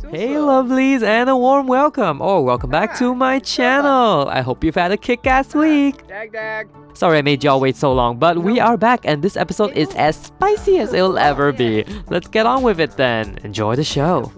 Hey lovelies, and a warm welcome or welcome back to my channel. I hope you've had a kick-ass week. Sorry I made y'all wait so long, but we are back and this episode is as spicy as it'll ever be. Let's get on with it then. Enjoy the show.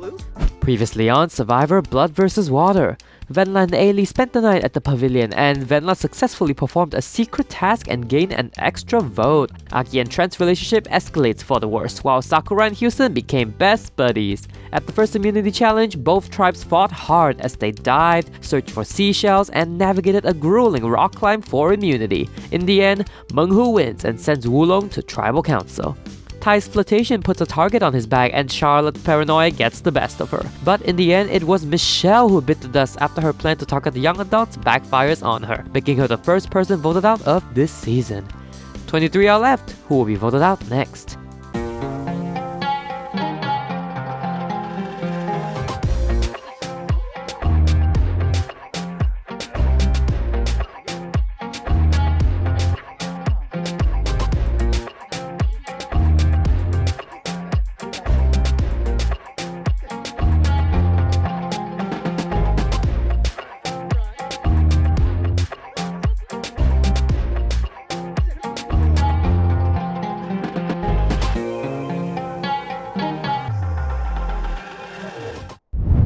Previously on Survivor Blood vs. Water, Venla and Ailey spent the night at the pavilion and Venla successfully performed a secret task and gained an extra vote. Aki and Trent's relationship escalates for the worse, while Sakura and Houston became best buddies. At the first immunity challenge, both tribes fought hard as they dived, searched for seashells, and navigated a grueling rock climb for immunity. In the end, Meng Hu wins and sends Wulong to tribal council. Ty's flirtation puts a target on his back and Charlotte's paranoia gets the best of her. But in the end, it was Michelle who bit the dust after her plan to target the young adults backfires on her, making her the first person voted out of this season. 23 are left. Who will be voted out next?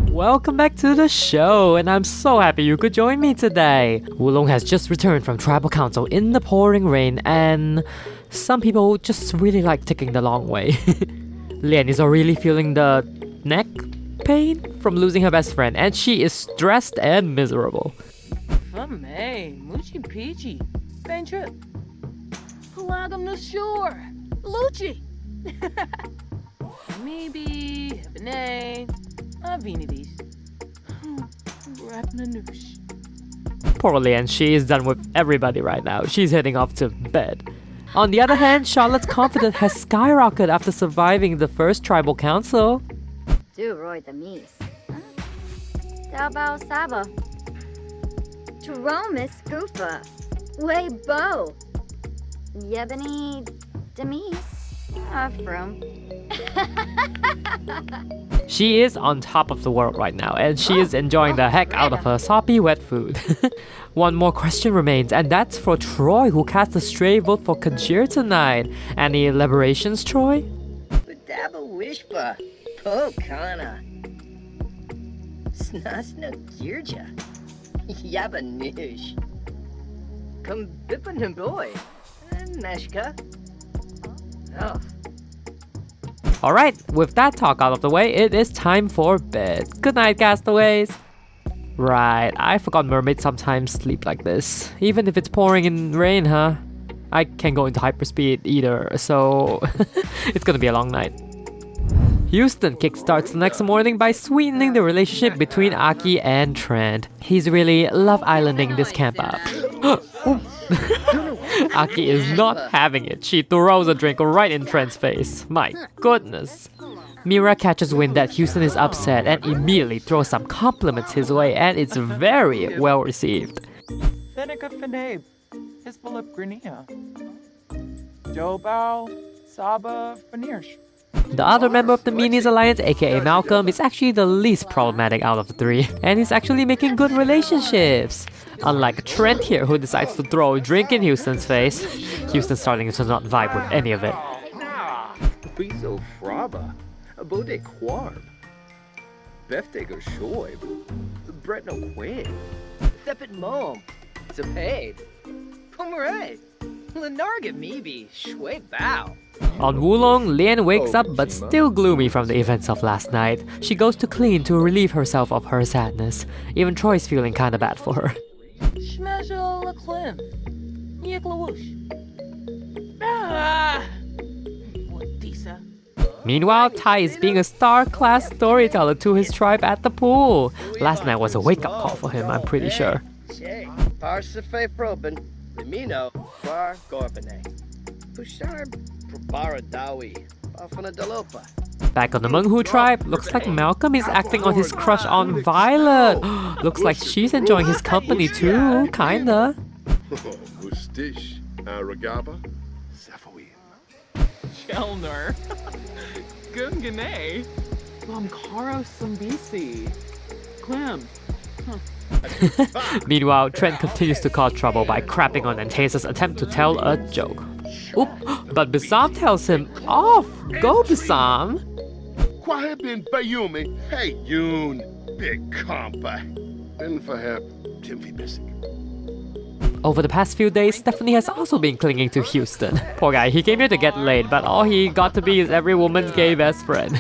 Welcome back to the show, and I'm so happy you could join me today. Wulong has just returned from tribal council in the pouring rain, and some people just really like taking the long way. Lian is already feeling the neck pain from losing her best friend, and she is stressed and miserable. Moochie Peachy, Benja, Pelagam no Shore, Lucci. Maybe, Benay. Avinides. Poor Lian, she is done with everybody right now. She's heading off to bed. On the other hand, Charlotte's confidence has skyrocketed after surviving the first tribal council. Du Roy the Mies. Dabao Saba. Tromis Goofa. Way Bo. Yebony Demise. From. She is on top of the world right now, and she is enjoying the heck out of her soppy wet food. One more question remains, and that's for Troy, who cast a stray vote for Kajir tonight. Any elaborations, Troy? Daba Wishpa, Pokana, Snasna Girja, Yaba Nish, Kumbipanaboy, Neshka. Oh. Alright, with that talk out of the way, it is time for bed. Good night, castaways! Right, I forgot mermaids sometimes sleep like this. Even if it's pouring in rain, huh? I can't go into hyperspeed either, so it's gonna be a long night. Houston kickstarts the next morning by sweetening the relationship between Aki and Trent. He's really love islanding this camp up. Aki is not having it. She throws a drink right in Trent's face. My goodness. Mira catches wind that Houston is upset and immediately throws some compliments his way, and it's very well received. Seneca Fenabe, Hisbalip Grania, Dobao, Saba Fanirsh. The other member of the Meanies Alliance, aka Malcolm, is actually the least problematic out of the three, and he's actually making good relationships. Unlike Trent here, who decides to throw a drink in Houston's face. Houston's starting to not vibe with any of it. Piso Fraba, Bode Quarb, Beftego Shoib, Bretno Quinn, Thepit Mom, Zapade, Pomeray, Lenarga Meebe, Shwe Bow. On Wulong, Lian wakes up but still gloomy from the events of last night. She goes to clean to relieve herself of her sadness. Even Troy's feeling kinda bad for her. Shmezha Leclim. Yeklawush. What Disa? Meanwhile, Ty is being a star-class storyteller to his tribe at the pool. Last night was a wake-up call for him, I'm pretty sure. Parsafe Proben, Limino, Bar Gorbane, Pushar Baradawi, Bafana Dalopa. Back on the Meng Hu tribe, looks like Malcolm is acting on his crush on Violet. Looks like she's enjoying his company too, kinda. Mustish, Ragaba, Safoin. Chelner. Gungane. Bamkaro Sambisi. Clem. Meanwhile, Trent continues to cause trouble by crapping on Antaeus' attempt to tell a joke. Oop, but Bissam tells him off. Go, Bissam. Kwahibin Bayumi. Hey, Yoon. Big compa. Bin Faheb. Timfi Bissig. Over the past few days, Stephanie has also been clinging to Houston. Poor guy, he came here to get laid, but all he got to be is every woman's gay best friend.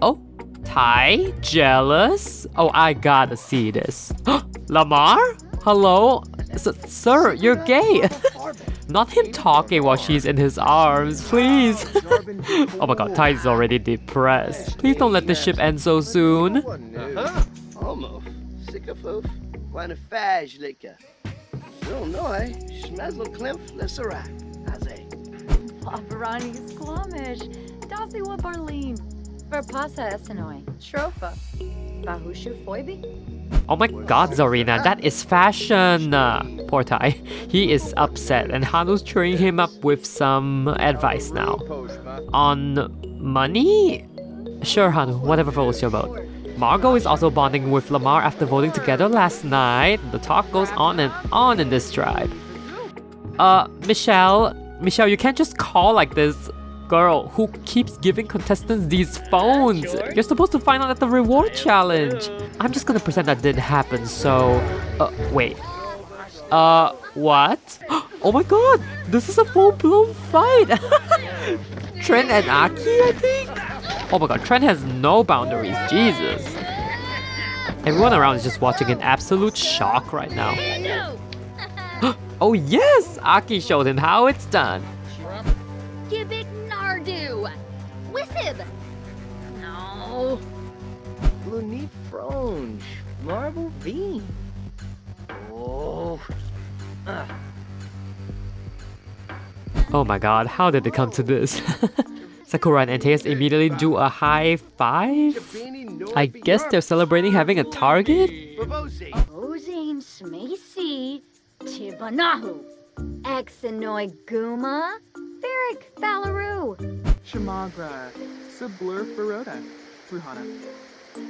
Oh, Ty? Jealous? Oh, I gotta see this. Lamar? Hello? Sir, you're gay. Not him talking while she's in his arms, please. Oh my god, Ty's already depressed. Please don't let this ship end so soon. Almost. Sickafoof. Wanafaj lika. So noi. Schmezl klimf lisserat. Haze. Paparani's Klamish. Dasi wa Barleen. Verpasa Essenoi. Shrofa. Bahushu Foibi. Oh my god, Zarina, that is fashion! Poor Ty. He is upset and Hanu's cheering him up with some advice now. On money? Sure, Hanu, whatever floats your boat. Margot is also bonding with Lamar after voting together last night. The talk goes on and on in this tribe. Michelle, you can't just call like this. Girl, who keeps giving contestants these phones? You're supposed to find out at the reward challenge. I'm just gonna pretend that didn't happen, so... wait. What? Oh my god! This is a full-blown fight! Trent and Aki, I think? Oh my god, Trent has no boundaries, Jesus. Everyone around is just watching in absolute shock right now. Oh yes! Aki showed him how it's done. Gibbik Nardu. Wissib. No. Bluni Fronge. Marble bean. Oh. Oh my god, how did it come to this? Sakura and Antaeus immediately do a high five? I guess they're celebrating having a target? Ozane Smacy. Tibanahu. Exenoi Guma. Barrick Ballaru. Shamagra. Siblur Baroda. Ruhana.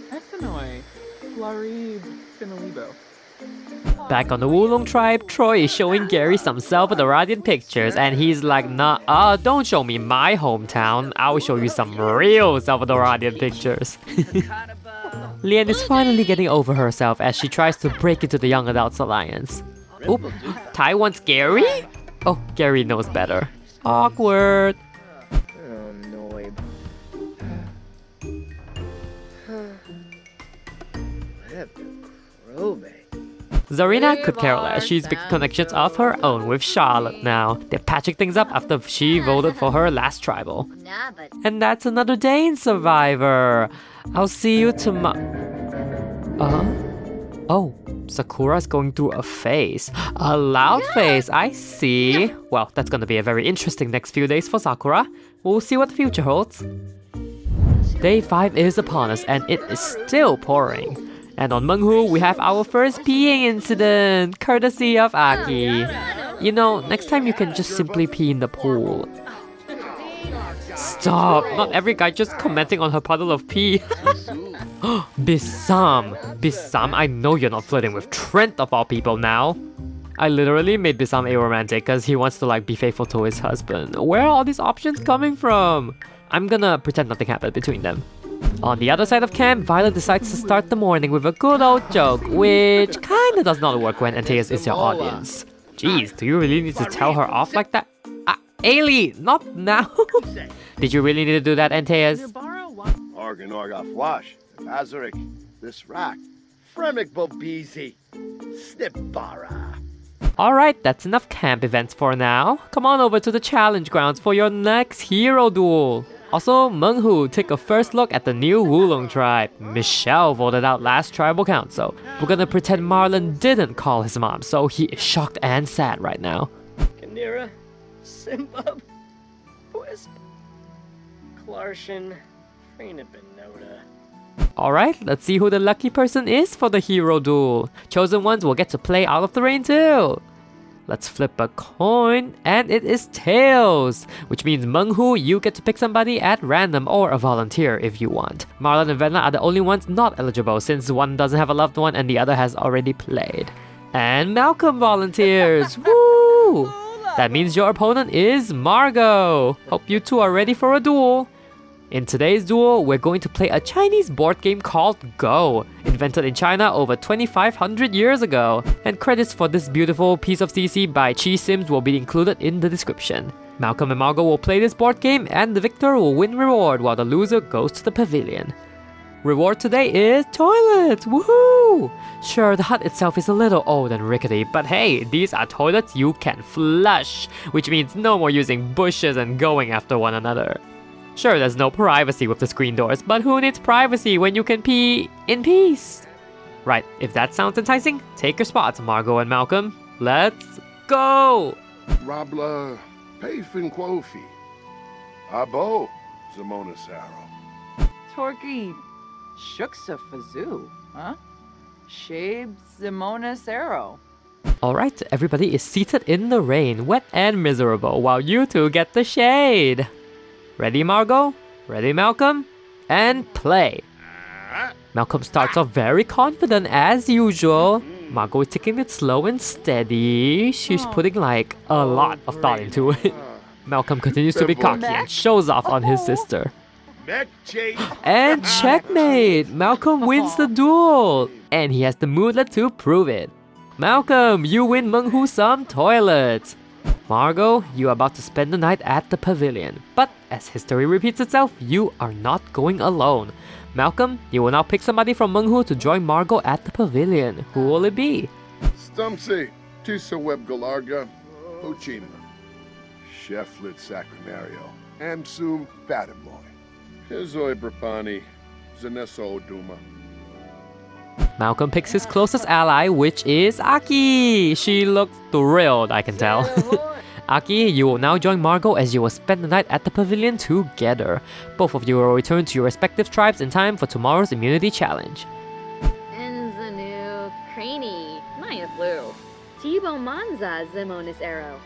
Essenoi. Flarib. Finalibo. Back on the Wulong tribe, Troy is showing Gary some Salvadoradian pictures and he's like, nah, don't show me my hometown, I'll show you some real Salvadoradian pictures. Lian is finally getting over herself as she tries to break into the Young Adults Alliance. Oop, Tai wants Gary? Oh, Gary knows better. Awkward. Oh, no. Zarina could care less. She's making connections of her own with Charlotte now. They're patching things up after she voted for her last tribal. And that's another day in Survivor. I'll see you tomorrow. Oh, Sakura's going through a phase. A loud phase, I see. Well, that's gonna be a very interesting next few days for Sakura. We'll see what the future holds. Day 5 is upon us and it is still pouring. And on Meng Hu, we have our first peeing incident, courtesy of Aki. You know, next time you can just simply pee in the pool. Stop! Not every guy just commenting on her puddle of pee. Bissam, I know you're not flirting with Trent of all people now. I literally made Bissam aromantic because he wants to be faithful to his husband. Where are all these options coming from? I'm gonna pretend nothing happened between them. On the other side of camp, Violet decides to start the morning with a good old joke, which kinda does not work when Antaeus is your audience. Jeez, do you really need to tell her off like that? Ailey, not now! Did you really need to do that, Antaeus? Organ Wash, Azurik, this rack, Fremic Bobizi, Snipbara. Alright, that's enough camp events for now. Come on over to the challenge grounds for your next hero duel. Also, Meng Hu took a first look at the new Wulong tribe. Michelle voted out last tribal council. We're gonna pretend Marlon didn't call his mom, so he is shocked and sad right now. Kanira, Simbub, Wisp, Clarshin, Freenabinoda. Alright, let's see who the lucky person is for the hero duel. Chosen ones will get to play Out of the Rain too. Let's flip a coin, and it is tails, which means Meng Hu, you get to pick somebody at random or a volunteer if you want. Marlon and Venla are the only ones not eligible since one doesn't have a loved one and the other has already played. And Malcolm volunteers! Woo! That means your opponent is Margot. Hope you two are ready for a duel. In today's duel, we're going to play a Chinese board game called Go, invented in China over 2,500 years ago. And credits for this beautiful piece of CC by Chi Sims will be included in the description. Malcolm and Margot will play this board game, and the victor will win reward while the loser goes to the pavilion. Reward today is toilets! Woohoo! Sure, the hut itself is a little old and rickety, but hey, these are toilets you can flush, which means no more using bushes and going after one another. Sure, there's no privacy with the screen doors, but who needs privacy when you can pee in peace? Right, if that sounds enticing, take your spots, Margot and Malcolm. Let's go! Rabla, Payfin Quofi. Abo, Zamona Saro. Torky Shuksa Fazoo, huh? Shabe Zimona Saro. Alright, everybody is seated in the rain, wet and miserable, while you two get the shade. Ready, Margot? Ready, Malcolm? And play! Malcolm starts off very confident as usual. Margot is taking it slow and steady. She's putting like a lot of thought into it. Malcolm continues to be cocky and shows off on his sister. And checkmate! Malcolm wins the duel! And he has the moodlet to prove it. Malcolm, you win Meng Hu some toilets! Margot, you are about to spend the night at the pavilion. But as history repeats itself, you are not going alone. Malcolm, you will now pick somebody from Meng Hu to join Margot at the pavilion. Who will it be? Stumsy, Tisa Web Galarga, Uchima. Cheflet Sacramario, Amsum Batamoy. Hizoi Brapani, Zanesso Oduma. Malcolm picks his closest ally, which is Aki. She looks thrilled, I can tell. Aki, you will now join Margot as you will spend the night at the pavilion together. Both of you will return to your respective tribes in time for tomorrow's immunity challenge. Enzanu Craney, Maya Flu. Tibo Manza Zimonis Arrow.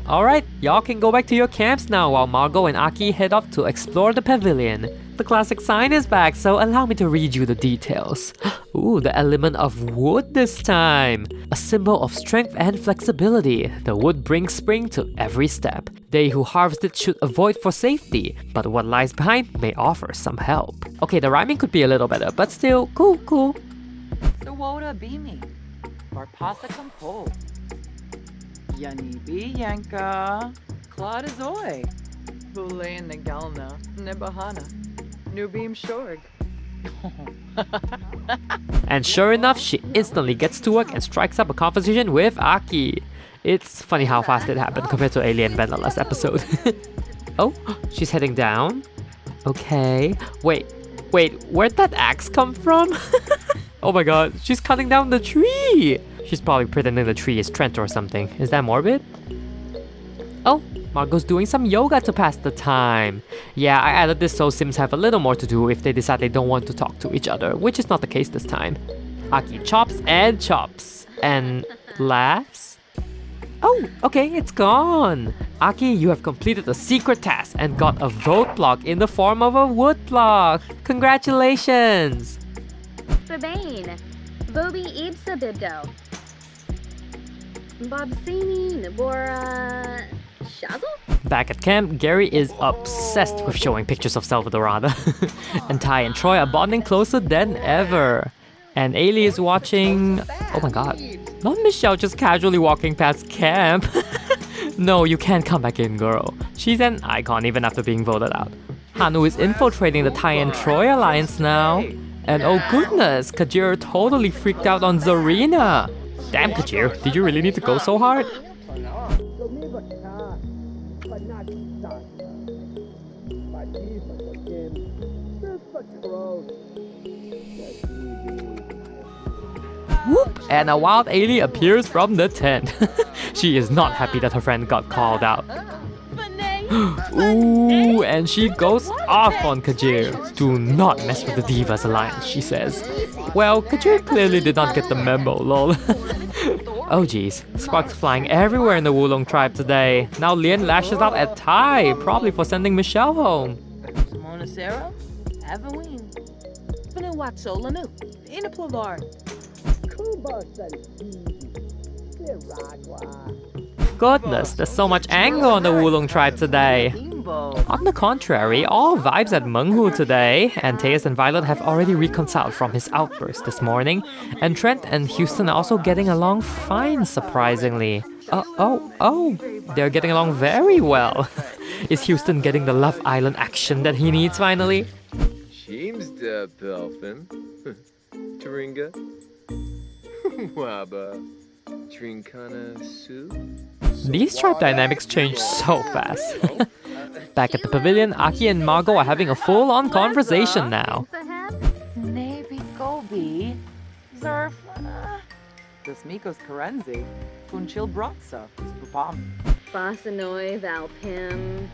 Alright, y'all can go back to your camps now while Margot and Aki head off to explore the pavilion. The classic sign is back, so allow me to read you the details. Ooh, the element of wood this time. A symbol of strength and flexibility. The wood brings spring to every step. They who harvest it should avoid for safety, but what lies behind may offer some help. Okay, the rhyming could be a little better, but still, cool. Sawoda Beamy. Varpasa Kampo. Yanibi Yanka. Claudazoy. Bule Nagalna. Nebahana. Nubim Shorg. And sure enough, she instantly gets to work and strikes up a conversation with Aki. It's funny how fast it happened compared to Alien Bella last episode. Oh, she's heading down. Okay. Wait, where'd that axe come from? Oh my god, she's cutting down the tree! She's probably pretending the tree is Trent or something. Is that morbid? Oh, Margot's doing some yoga to pass the time. Yeah, I added this so Sims have a little more to do if they decide they don't want to talk to each other, which is not the case this time. Aki chops and chops. And laughs? Oh, okay, it's gone. Aki, you have completed a secret task and got a vote block in the form of a wood block. Congratulations! Babane. Vobi Ibsa Bibdo. Bobsini Nabora Shazzle? Back at camp, Gary is obsessed with showing pictures of Salvadorada. And Ty and Troy are bonding closer than ever. And Ailey is watching... Oh my god. Not Michelle just casually walking past camp. No, you can't come back in, girl. She's an icon even after being voted out. Hanu is infiltrating the Ty and Troy alliance now. And oh goodness, Kajir totally freaked out on Zarina. Damn, Kajir, did you really need to go so hard? Whoop! And a wild Ailey appears from the tent. She is not happy that her friend got called out. Ooh, and she goes off on Kajir. Do not mess with the Divas Alliance, she says. Well, Kajir clearly did not get the memo, lol. Oh geez, sparks flying everywhere in the Wulong tribe today. Now Lien lashes out at Tai, probably for sending Michelle home. Simona Sarah, Avaween. Vanuatu Lanu, Inaplavar. Goodness, there's so much anger on the Wulong tribe today. On the contrary, all vibes at Meng Hu today. Antaeus and Violet have already reconciled from his outburst this morning, and Trent and Houston are also getting along fine, surprisingly. They're getting along very well. Is Houston getting the Love Island action that he needs finally? James the Pelfin. Taringa. Waba. Trinkana Su. These tribe dynamics change so fast. Back at the pavilion, Aki and Margot are having a full-on conversation now. Maybe Gobi. Zerf. This Mikos Karenzi. Funchil Brotsa. Spupam. Fasanoi, Valpim,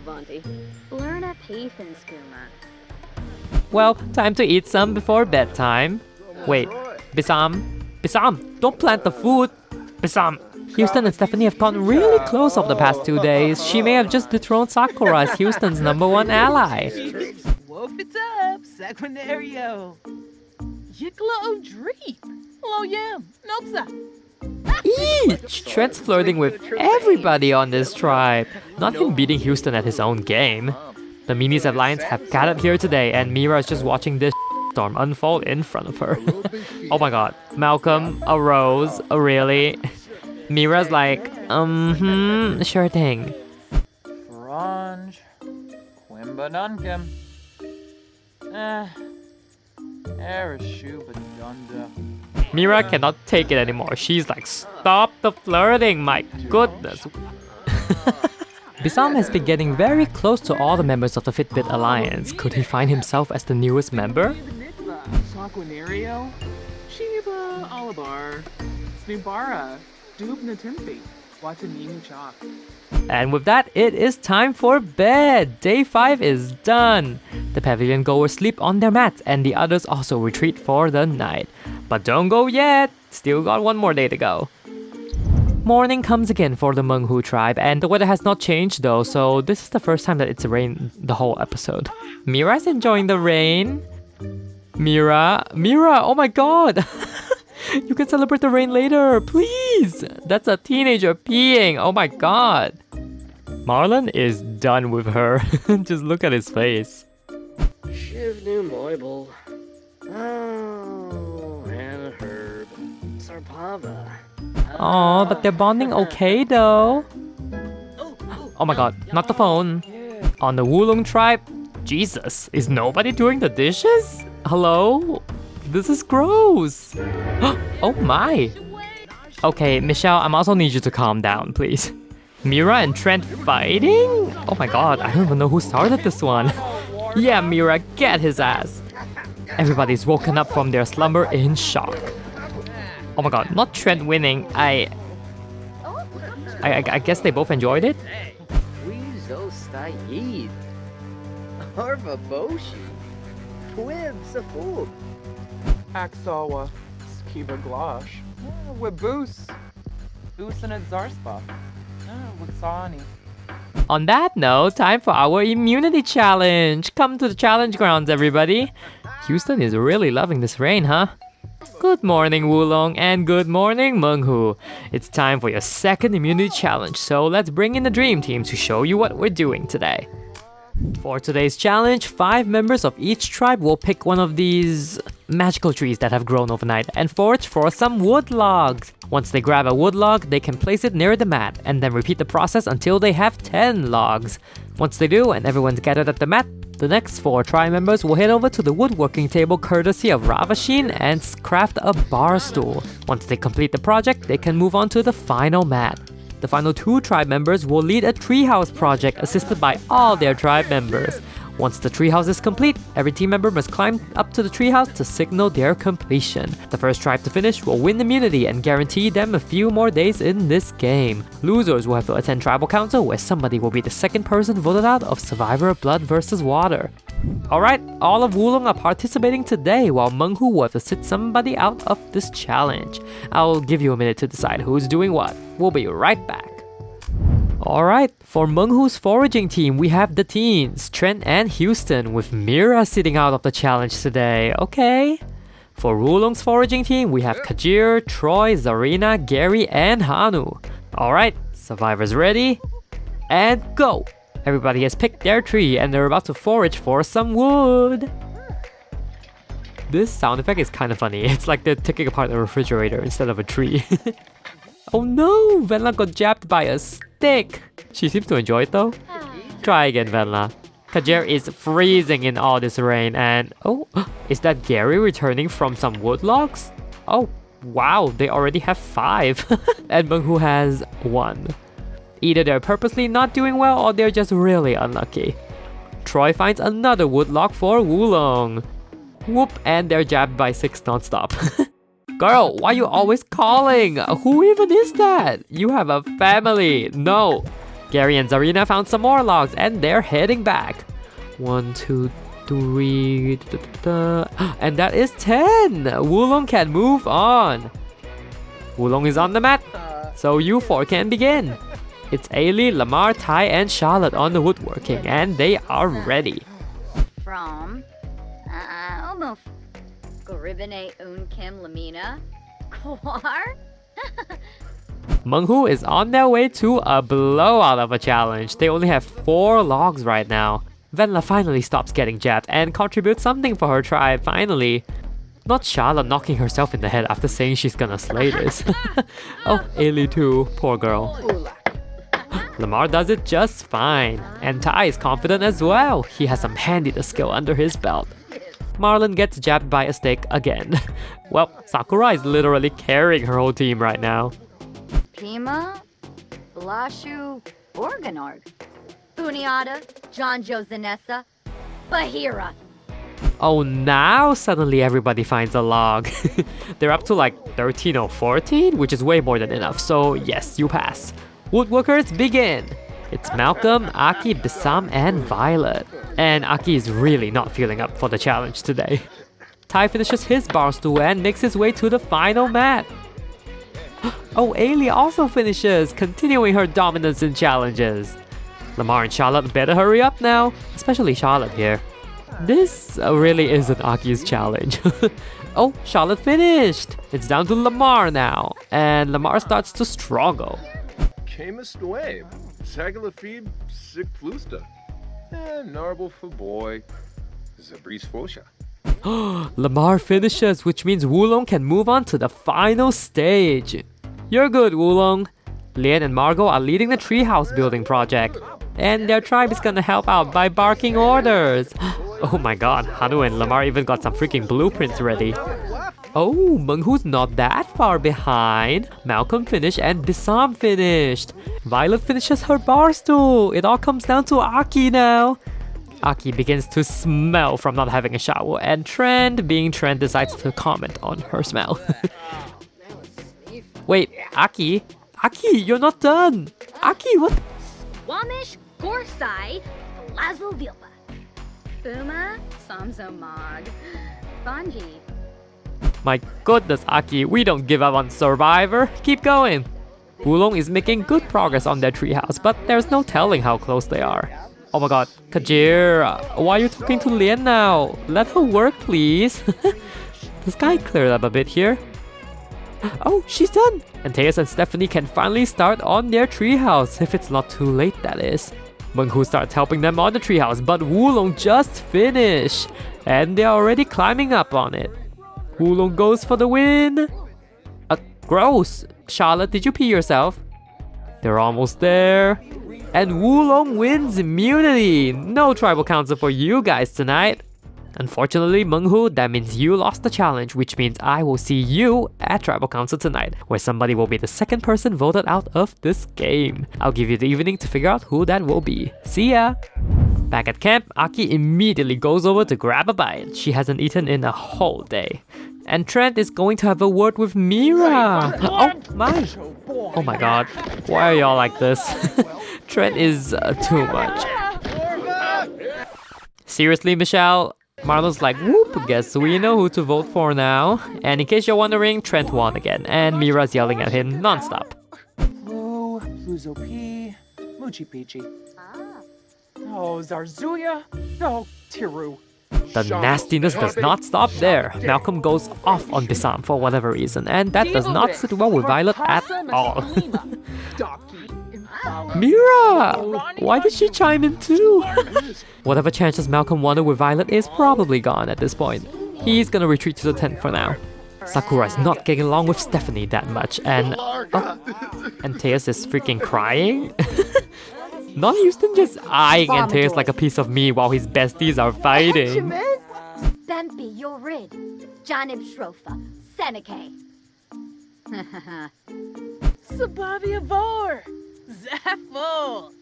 Vonti. Blurna Pathan Skuma. Well, time to eat some before bedtime. Wait, Bisam, don't plant the food. Bisam. Houston and Stephanie have gotten really close over the past 2 days. She may have just dethroned Sakura as Houston's #1 ally. Wolf it up, Saquinario. Yikla o Dreep. Hello, Yam. Nopsa. Each! Trent's flirting with everybody on this tribe. Not him beating Houston at his own game. The Minis Alliance have gathered here today, and Mira is just watching this storm unfold in front of her. Oh my god. Malcolm, a rose, really? Mira's like, sure thing. Franj. Quimba Duncan. Erishuba Dunda. Mira cannot take it anymore. She's like, stop the flirting, my goodness. Bisam has been getting very close to all the members of the Fitbit Alliance. Could he find himself as the newest member? Saquinario, Chiba, Olibar, Snubara, Dubna Timothy, Watanini Chalk. And with that, it is time for bed. Day 5 is done. The pavilion goers sleep on their mats and the others also retreat for the night. But don't go yet. Still got one more day to go. Morning comes again for the Meng Hu tribe, and the weather has not changed though, so this is the first time that it's rained the whole episode. Mira's enjoying the rain. Mira, oh my god! You can celebrate the rain later, please! That's a teenager peeing, oh my god! Marlon is done with her. Just look at his face. Shiv new Moible. Oh, Hannah Herb. Sarpava. Aw, but they're bonding okay though. Oh my god, not the phone. On the Wulong tribe? Jesus, is nobody doing the dishes? Hello? This is gross. Oh my. Okay, Michelle, I also need you to calm down, please. Mira and Trent fighting? Oh my god, I don't even know who started this one. Yeah, Mira, get his ass. Everybody's woken up from their slumber in shock. Oh my god, not Trent winning. I guess they both enjoyed it? Weezo Stayid. Harva Boshi. Quib Safub. Axawa. Skiba Glosh. Wibus. Usanat Zarspa. Wixani. On that note, time for our immunity challenge. Come to the challenge grounds, everybody. Houston is really loving this rain, huh? Good morning, Wulong, and good morning, Meng Hu. It's time for your second immunity challenge, so let's bring in the dream team to show you what we're doing today. For today's challenge, 5 members of each tribe will pick one of these magical trees that have grown overnight and forage for some wood logs. Once they grab a wood log, they can place it near the mat and then repeat the process until they have 10 logs. Once they do and everyone's gathered at the mat, the next 4 tribe members will head over to the woodworking table courtesy of Ravashin and craft a bar stool. Once they complete the project, they can move on to the final mat. The final 2 tribe members will lead a treehouse project assisted by all their tribe members. Once the treehouse is complete, every team member must climb up to the treehouse to signal their completion. The first tribe to finish will win immunity and guarantee them a few more days in this game. Losers will have to attend tribal council where somebody will be the second person voted out of Survivor Blood vs. Water. Alright, all of Wulong are participating today while Meng Hu will have to sit somebody out of this challenge. I'll give you a minute to decide who's doing what. We'll be right back. Alright, for Meng Hu's foraging team, we have the teens, Trent and Houston, with Mira sitting out of the challenge today. Okay. For Wulong's foraging team, we have Kajir, Troy, Zarina, Gary, and Hanu. Alright, survivors ready? And go! Everybody has picked their tree and they're about to forage for some wood. This sound effect is kind of funny. It's like they're taking apart a refrigerator instead of a tree. Oh no! Venla got jabbed by a stick! She seems to enjoy it though. Try again, Venla. Kajir is freezing in all this rain and... Oh, is that Gary returning from some wood logs? Oh, wow, they already have 5. And Meng Hu has 1. Either they're purposely not doing well or they're just really unlucky. Troy finds another wood log for Wulong. Whoop, and they're jabbed by 6 non-stop. Girl, why are you always calling? Who even is that? You have a family. No. Gary and Zarina found some more logs and they're heading back. 1, 2, 3... And that is 10. Wulong can move on. Wulong is on the mat. So you 4 can begin. It's Ailey, Lamar, Ty, and Charlotte on the woodworking, and they are ready. From almost Goribine Unkim Lamina Kwar. Meng Hu is on their way to a blowout of a challenge. They only have 4 logs right now. Venla finally stops getting jabbed and contributes something for her tribe, finally. Not Charlotte knocking herself in the head after saying she's gonna slay this. Oh, Ailey too, poor girl. Lamar does it just fine, and Ty is confident as well. He has some handiness skill under his belt. Marlon gets jabbed by a stick again. Well, Sakura is literally carrying her whole team right now. Pima, Lashu, Organorg, Funiata, John Josanessa, Bahira. Oh, now suddenly everybody finds a log. They're up to like 13 or 14, which is way more than enough, so yes, you pass. Woodworkers begin! It's Malcolm, Aki, Bissam, and Violet. And Aki is really not feeling up for the challenge today. Ty finishes his bar stool and makes his way to the final mat. Oh, Ailey also finishes, continuing her dominance in challenges. Lamar and Charlotte better hurry up now, especially Charlotte here. This really isn't Aki's challenge. Oh, Charlotte finished! It's down to Lamar now, and Lamar starts to struggle. Castaway, Sagalafib, Sick Flusta, and Narble for boy, Zabris Fosha. Lamar finishes, which means Wulong can move on to the final stage. You're good, Wulong. Lian and Margot are leading the Treehouse building project, and their tribe is gonna help out by barking orders. Oh my god, Hanu and Lamar even got some freaking blueprints ready. Oh, Meng Hu's not that far behind. Malcolm finished and Bissam finished. Violet finishes her bar stool. It all comes down to Aki now. Aki begins to smell from not having a shower, and Trent, being Trent, decides to comment on her smell. Wait, Aki? Aki, you're not done! Aki, what? Wamish, Gorsai, Lazo Vilpa. Buma, Samzomog, Banji. My goodness, Aki, we don't give up on Survivor. Keep going. Wulong is making good progress on their treehouse, but there's no telling how close they are. Oh my god, Kajir, why are you talking to Lian now? Let her work, please. This guy cleared up a bit here. Oh, she's done! And Teus and Stephanie can finally start on their treehouse, if it's not too late, that is. Meng Hu starts helping them on the treehouse, but Wulong just finished, and they're already climbing up on it. Wulong goes for the win! Gross! Charlotte, did you pee yourself? They're almost there. And Wulong wins immunity! No tribal council for you guys tonight. Unfortunately, Meng Hu, that means you lost the challenge, which means I will see you at Tribal Council tonight, where somebody will be the second person voted out of this game. I'll give you the evening to figure out who that will be. See ya! Back at camp, Aki immediately goes over to grab a bite. She hasn't eaten in a whole day. And Trent is going to have a word with Mira! Oh my! Oh my god, why are y'all like this? Trent is too much. Seriously, Michelle? Marlon's like, whoop, guess we know who to vote for now. And in case you're wondering, Trent won again, and Mira's yelling at him nonstop. Flu, Fluzo P, Moochie Peachy. Ah. Oh, Zarzuya. Oh, Tiru. The nastiness does not stop there. Malcolm goes off on Bissam for whatever reason, and that does not sit well with Violet at all. Mira! Why did she chime in too? Whatever chances Malcolm wanted with Violet is probably gone at this point. He's gonna retreat to the tent for now. Sakura is not getting along with Stephanie that much, and Antaeus is freaking crying. Not Houston just eyeing Antaeus like a piece of meat while his besties are fighting. Bambi, you're rid. Janib Shrofa, Seneca. Sabavia Vor! Zaffle!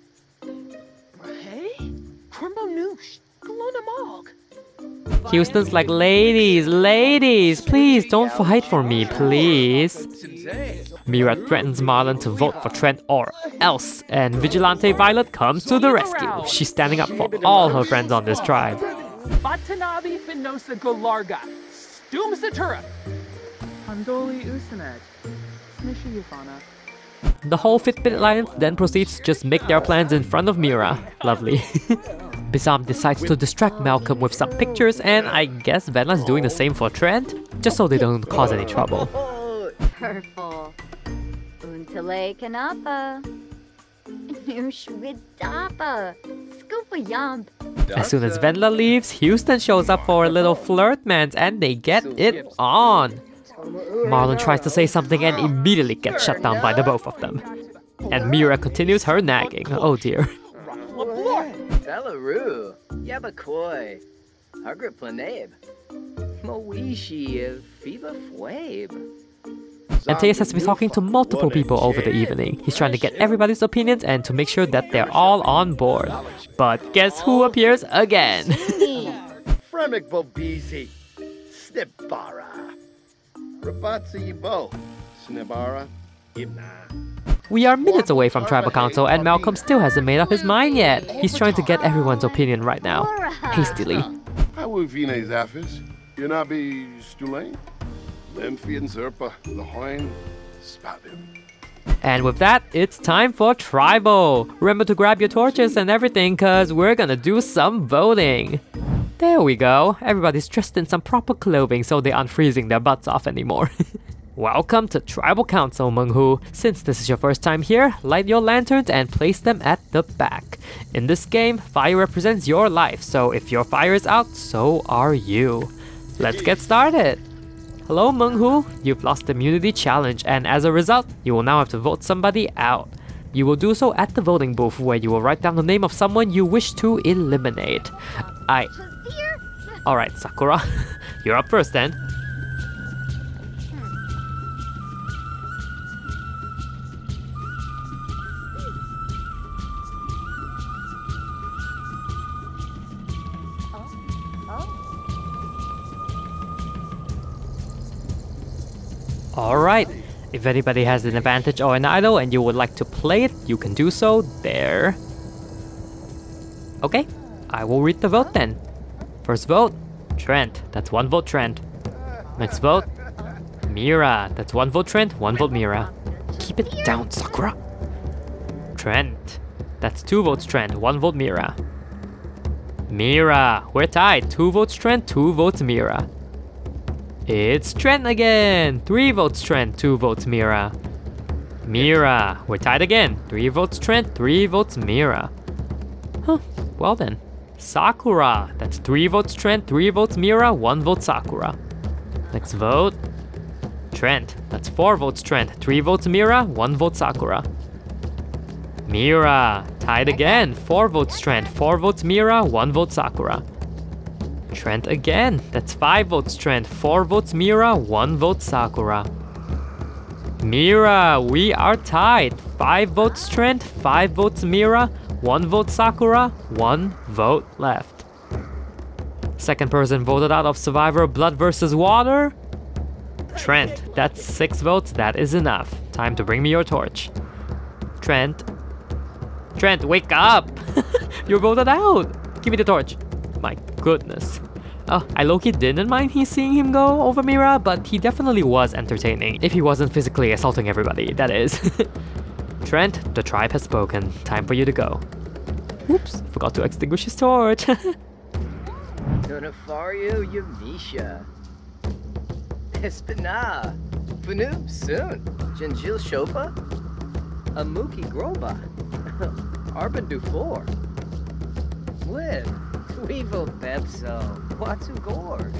Hey? Crumbo Noosh! Kalona Mog! Houston's like, ladies, please don't fight for me, please. Mira threatens Marlon to vote for Trent or else, and Vigilante Violet comes to the rescue. She's standing up for all her friends on this tribe. Batanabi Finosa Golarga. Stum Satura. Andoli Usanet. Smishy Yafana. The whole Fitbit Alliance then proceeds to just make their plans in front of Mira. Lovely. Bissam decides to distract Malcolm with some pictures, and I guess Venla's doing the same for Trent, just so they don't cause any trouble. Purple. Untale Kanapa. Nushwidapa. Scoopa Yump. As soon as Venla leaves, Houston shows up for a little flirtmans, and they get it on. Marlon tries to say something and immediately gets shut down by the both of them. And Mira continues her nagging. Oh dear. Belaroo, Yabakoi, Hugger Planabe, Moishi, Fiba Fwabe. Antaeus has been talking to multiple people over the evening. He's trying to get everybody's opinions and to make sure that they're all on board. But guess who appears again? Fremic Bobisi, Snibara, Rabatsi Yibo, Snibara, Ibna. We are minutes away from Tribal Council and Malcolm still hasn't made up his mind yet. He's trying to get everyone's opinion right now, hastily. How will Vine Zaffis? Yunabi Stulain? Lymphi and Zerpa, Lahoin, Spabim. And with that, it's time for Tribal! Remember to grab your torches and everything, cause we're gonna do some voting. There we go. Everybody's dressed in some proper clothing so they aren't freezing their butts off anymore. Welcome to Tribal Council, Meng Hu. Since this is your first time here, light your lanterns and place them at the back. In this game, fire represents your life, so if your fire is out, so are you. Let's get started! Hello, Meng Hu. You've lost the immunity challenge, and as a result, you will now have to vote somebody out. You will do so at the voting booth, where you will write down the name of someone you wish to eliminate. Alright, Sakura. You're up first then. Alright, if anybody has an advantage or an idol and you would like to play it, you can do so there. Okay, I will read the vote then. First vote, Trent. That's 1 vote Trent. Next vote, Mira. That's 1 vote Trent, 1 vote Mira. Keep it down, Sakura. Trent. That's 2 votes Trent, 1 vote Mira. Mira. We're tied. 2 votes Trent, 2 votes Mira. It's Trent again! 3 votes Trent, 2 votes Mira. Mira. We're tied again. 3 votes Trent, 3 votes Mira. Huh, well then. Sakura. That's 3 votes Trent, 3 votes Mira, 1 vote Sakura. Next vote. Trent. That's 4 votes Trent, 3 votes Mira, 1 vote Sakura. Mira. Tied again. 4 votes Trent, 4 votes Mira, 1 vote Sakura. Trent again. That's 5 votes Trent, 4 votes Mira, 1 vote Sakura. Mira, we are tied. 5 votes Trent, 5 votes Mira, 1 vote Sakura, 1 vote left. Second person voted out of Survivor Blood vs. Water. Trent, that's 6 votes, that is enough. Time to bring me your torch. Trent, wake up! You're voted out! Give me the torch. My goodness. Oh, I low-key didn't mind seeing him go over Mira, but he definitely was entertaining. If he wasn't physically assaulting everybody, that is. Trent, the tribe has spoken. Time for you to go. Oops, forgot to extinguish his torch. Donafario Yamisha. Espina. Fanoob soon. Jinjil Shopa. Amuki Groba. Arban Dufour. Lib. Tuivo Bebso. Watu Gorg.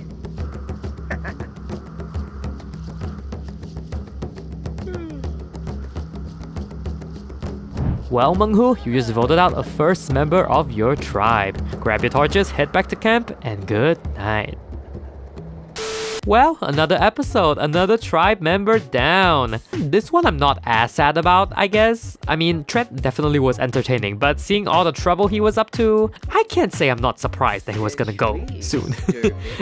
Well, Meng Hu, you just voted out a first member of your tribe. Grab your torches, head back to camp, and good night. Well, another episode, another tribe member down. This one I'm not as sad about, I guess. I mean, Trent definitely was entertaining, but seeing all the trouble he was up to, I can't say I'm not surprised that he was gonna go soon.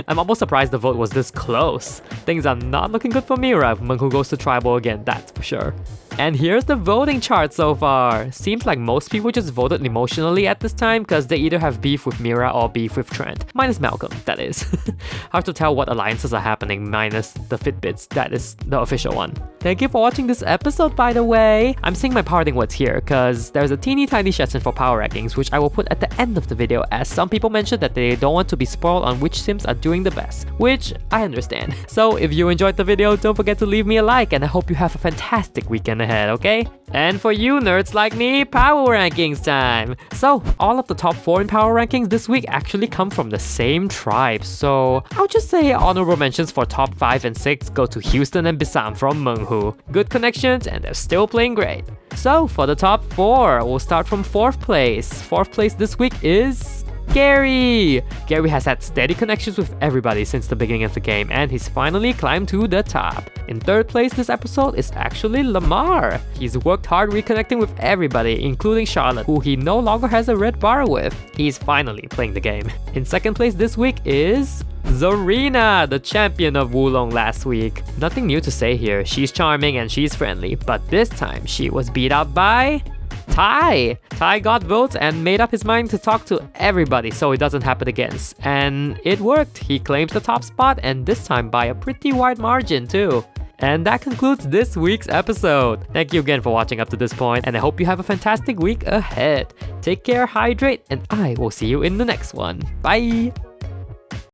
I'm almost surprised the vote was this close. Things are not looking good for Mira if Meng Hu goes to tribal again, that's for sure. And here's the voting chart so far. Seems like most people just voted emotionally at this time because they either have beef with Mira or beef with Trent. Minus Malcolm, that is. Hard to tell what alliances are happening minus the Fitbits, that is the official one. Thank you for watching this episode, by the way. I'm saying my parting words here because there's a teeny tiny session for power rankings which I will put at the end of the video, as some people mentioned that they don't want to be spoiled on which sims are doing the best, which I understand. So if you enjoyed the video, don't forget to leave me a like, and I hope you have a fantastic weekend ahead, okay? And for you nerds like me, power rankings time! So, all of the top 4 in power rankings this week actually come from the same tribe, so I'll just say honorable mentions for top 5 and 6 go to Houston and Bissam from Meng Hu. Good connections and they're still playing great. So, for the top 4, we'll start from 4th place. 4th place this week is Kaywireee! Kaywireee has had steady connections with everybody since the beginning of the game, and he's finally climbed to the top. In 3rd place this episode is actually Lamar. He's worked hard reconnecting with everybody, including Charlotte, who he no longer has a red bar with. He's finally playing the game. In 2nd place this week is Zarina, the champion of Wulong last week. Nothing new to say here, she's charming and she's friendly, but this time she was beat out by Tai! Tai got votes and made up his mind to talk to everybody so it doesn't happen again. And it worked. He claims the top spot, and this time by a pretty wide margin too. And that concludes this week's episode. Thank you again for watching up to this point, and I hope you have a fantastic week ahead. Take care, hydrate, and I will see you in the next one. Bye!